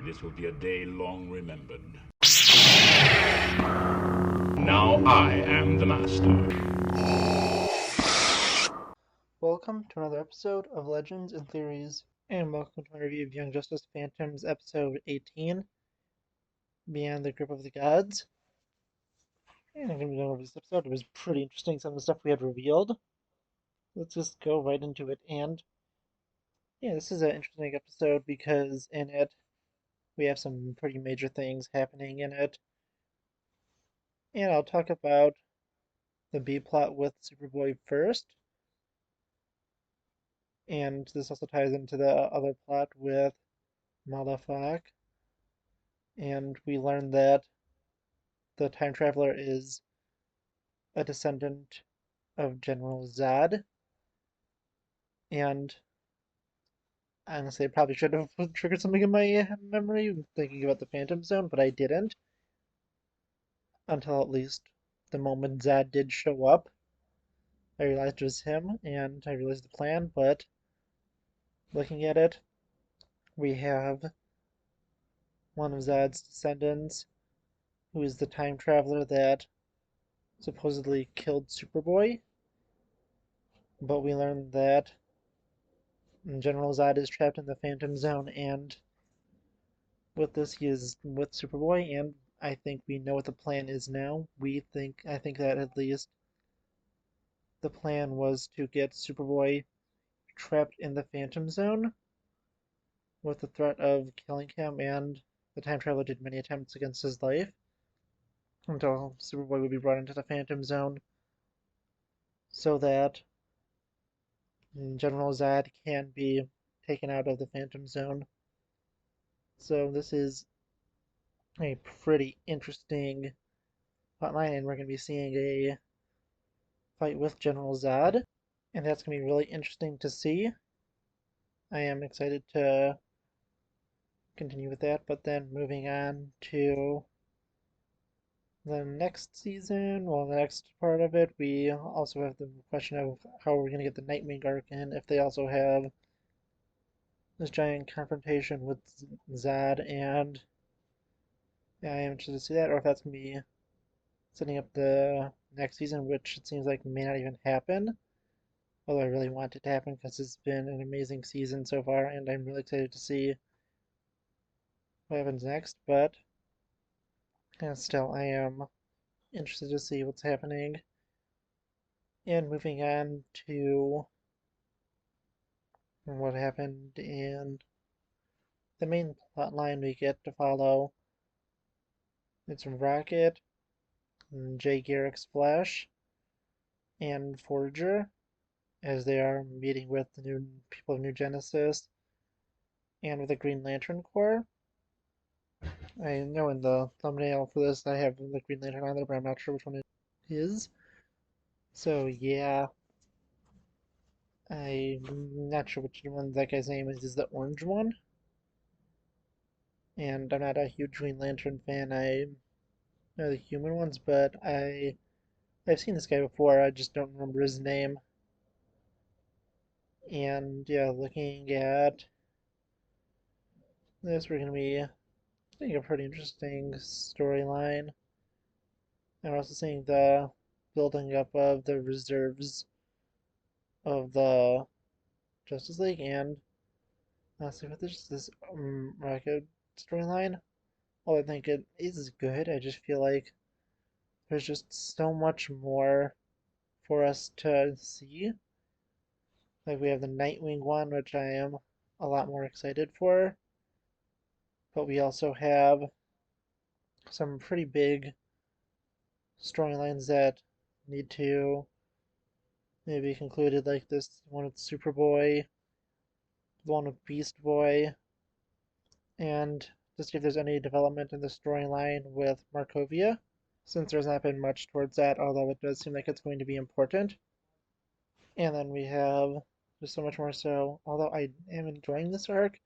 This will be a day long remembered. Now I am the master. Welcome to another episode of Legends and Theories, and welcome to my review of Young Justice Phantoms episode 18, Beyond the Grip of the Gods. And I'm going to be going over this episode. It was pretty interesting, some of the stuff we had revealed. Let's just go right into it. And yeah, this is an interesting episode because in it we have some pretty major things happening in it. And I'll talk about the B plot with Superboy first. And this also ties into the other plot with Malafak. And we learn that the time traveler is a descendant of General Zod. And honestly, I probably should have triggered something in my memory thinking about the Phantom Zone, but I didn't. Until at least the moment Zod did show up. I realized it was him, and I realized the plan, but looking at it, we have one of Zod's descendants, who is the time traveler that supposedly killed Superboy. But we learn that General Zod is trapped in the Phantom Zone, and with this, he is with Superboy, and I think we know what the plan is now. I think that at least the plan was to get Superboy trapped in the Phantom Zone with the threat of killing him, and the time traveler did many attempts against his life until Superboy would be brought into the Phantom Zone so that General Zod can be taken out of the Phantom Zone. So this is a pretty interesting plotline, and we're going to be seeing a fight with General Zod, and that's going to be really interesting to see. I am excited to continue with that, but then moving on to the next season, well, the next part of it, we also have the question of how we're going to get the Nightwing arc in, if they also have this giant confrontation with Zod, and yeah, I am interested to see that, or if that's going to be setting up the next season, which it seems like may not even happen. Although I really want it to happen because it's been an amazing season so far, and I'm really excited to see what happens next. But yeah, still, I am interested to see what's happening. And moving on to what happened in the main plot line we get to follow. It's Rocket, Jay Garrick's Flash, and Forger as they are meeting with the new people of New Genesis and with the Green Lantern Corps. I know in the thumbnail for this I have the Green Lantern on there, but I'm not sure which one it is. So yeah, I'm not sure which one that guy's name is. Is the orange one? And I'm not a huge Green Lantern fan. I know the human ones, but I've seen this guy before. I just don't remember his name. And yeah, looking at this, we're gonna be seeing a pretty interesting storyline. And we're also seeing the building up of the reserves of the Justice League, and honestly, with this Rocket storyline, while I think it is good, I just feel like there's just so much more for us to see. Like we have the Nightwing one, which I am a lot more excited for, but we also have some pretty big storylines that need to maybe be concluded, like this one with Superboy, the one with Beast Boy, and to see if there's any development in the storyline with Markovia, since there's not been much towards that, although it does seem like it's going to be important. And then we have just so much more so, although I am enjoying this arc,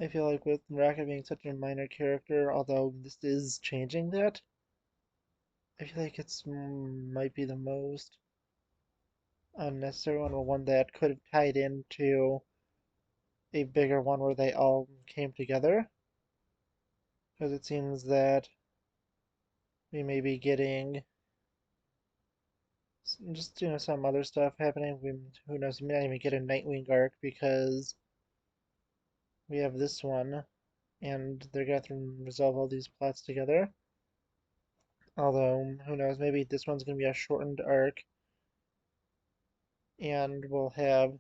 I feel like with Rocket being such a minor character, although this is changing that, I feel like it's might be the most unnecessary one, or one that could have tied into a bigger one where they all came together. Because it seems that we may be getting just some other stuff happening. Who knows? We might not even get a Nightwing arc because we have this one, and they're gonna have to resolve all these plots together. Although who knows? Maybe this one's gonna be a shortened arc, and we'll have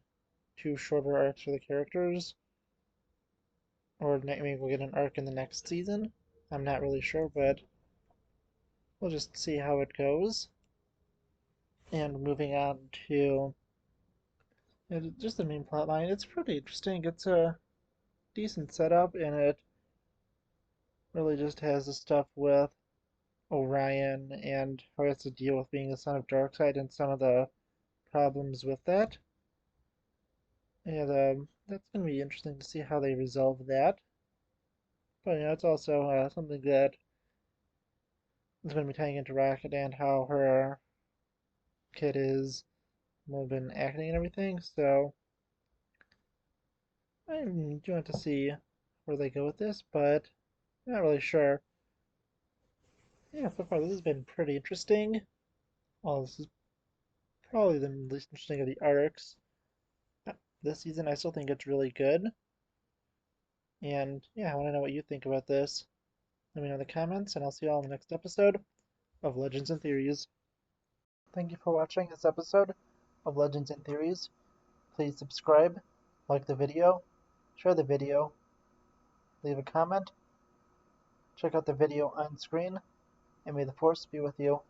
two shorter arcs for the characters, or Nightwing will get an arc in the next season. I'm not really sure, but we'll just see how it goes. And moving on to just the main plot line, it's pretty interesting. It's a decent setup, and it really just has the stuff with Orion and how he has to deal with being the son of Darkseid and some of the problems with that. And that's going to be interesting to see how they resolve that. But it's also something that is going to be tying into Rocket and how her kid is been acting and everything. So I do want to see where they go with this, but I'm not really sure. Yeah, so far this has been pretty interesting. Well, this is probably the least interesting of the arcs. This season, I still think it's really good. And yeah, I want to know what you think about this. Let me know in the comments, and I'll see you all in the next episode of Legends and Theories. Thank you for watching this episode of Legends and Theories. Please subscribe, like the video, share the video, leave a comment, check out the video on screen, and may the Force be with you.